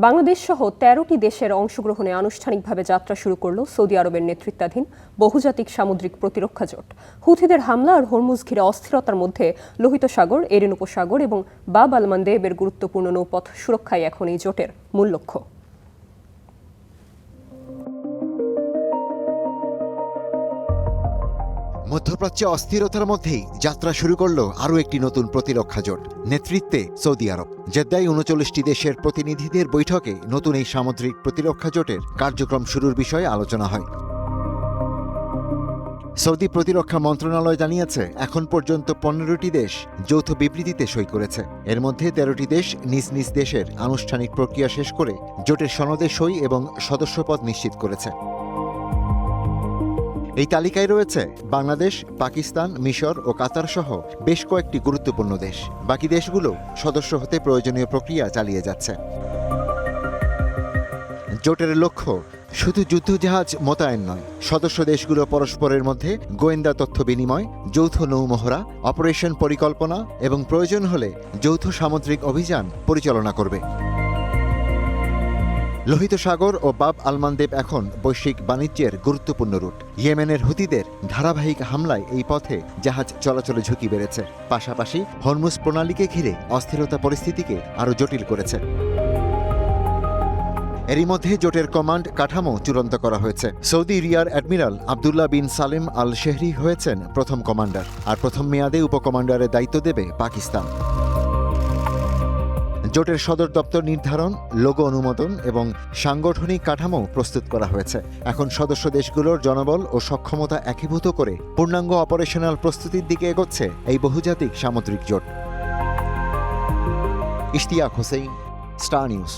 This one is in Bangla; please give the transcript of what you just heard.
বাংলাদেশ সহ ১৩টি দেশের অংশগ্রহণে আনুষ্ঠানিকভাবে যাত্রা শুরু করল সৌদি আরবের নেতৃত্বাধীন বহুজাতিক সামুদ্রিক প্রতিরক্ষা জোট। হুথিদের হামলা আর হরমুজ ঘিরে অস্থিরতার মধ্যে লোহিত সাগর, এডেন উপসাগর এবং বাব আল মানদেবের গুরুত্বপূর্ণ নৌপথ সুরক্ষাই এখন এই জোটের মূল লক্ষ্য। মধ্যপ্রাচ্যে অস্থিরতার মধ্যেই যাত্রা শুরু করল আরও একটি নতুন প্রতিরক্ষা জোট, নেতৃত্বে সৌদি আরব। জেদ্দায় ৩৯টি দেশের প্রতিনিধিদের বৈঠকে নতুন এই সামুদ্রিক প্রতিরক্ষা জোটের কার্যক্রম শুরুর বিষয়ে আলোচনা হয়। সৌদি প্রতিরক্ষা মন্ত্রণালয় জানিয়েছে, এখন পর্যন্ত ১৫টি দেশ যৌথ বিবৃতিতে সই করেছে। এর মধ্যে ১৩টি দেশ নিজ নিজ দেশের আনুষ্ঠানিক প্রক্রিয়া শেষ করে জোটের সনদে সই এবং সদস্যপদ নিশ্চিত করেছে। এই তালিকায় রয়েছে বাংলাদেশ, পাকিস্তান, মিশর ও কাতার সহ বেশ কয়েকটি গুরুত্বপূর্ণ দেশ। বাকি দেশগুলো সদস্য হতে প্রয়োজনীয় প্রক্রিয়া চালিয়ে যাচ্ছে। জোটের লক্ষ্য শুধু যুদ্ধজাহাজ মোতায়েন নয়, সদস্য দেশগুলো পরস্পরের মধ্যে গোয়েন্দা তথ্য বিনিময়, যৌথ নৌমহড়া, অপারেশন পরিকল্পনা এবং প্রয়োজন হলে যৌথ সামুদ্রিক অভিযান পরিচালনা করবে। লোহিত সাগর ও বাব আল মানদেব এখন বৈশ্বিক বাণিজ্যের গুরুত্বপূর্ণ রুট। ইয়েমেনের হুতিদের ধারাবাহিক হামলায় এই পথে জাহাজ চলাচলে ঝুঁকি বেড়েছে, পাশাপাশি হরমুজ প্রণালীকে ঘিরে অস্থিরতা পরিস্থিতিকে আরও জটিল করেছে। এরই মধ্যে জোটের কমান্ড কাঠামো চূড়ান্ত করা হয়েছে। সৌদি রিয়ার অ্যাডমিরাল আবদুল্লাহ বিন সালেম আল শেহরি হয়েছেন প্রথম কমান্ডার, আর প্রথম মেয়াদে উপকমান্ডারের দায়িত্ব দেবে পাকিস্তান। জোটের সদর দপ্তর নির্ধারণ, লোগো অনুমোদন এবং সাংগঠনিক কাঠামো প্রস্তুত করা হয়েছে। এখন সদস্য দেশগুলোর জনবল ও সক্ষমতা একীভূত করে পূর্ণাঙ্গ অপারেশনাল প্রস্তুতির দিকে এগোচ্ছে এই বহুজাতিক সামুদ্রিক জোট। Ishtiaq Hossain, star news.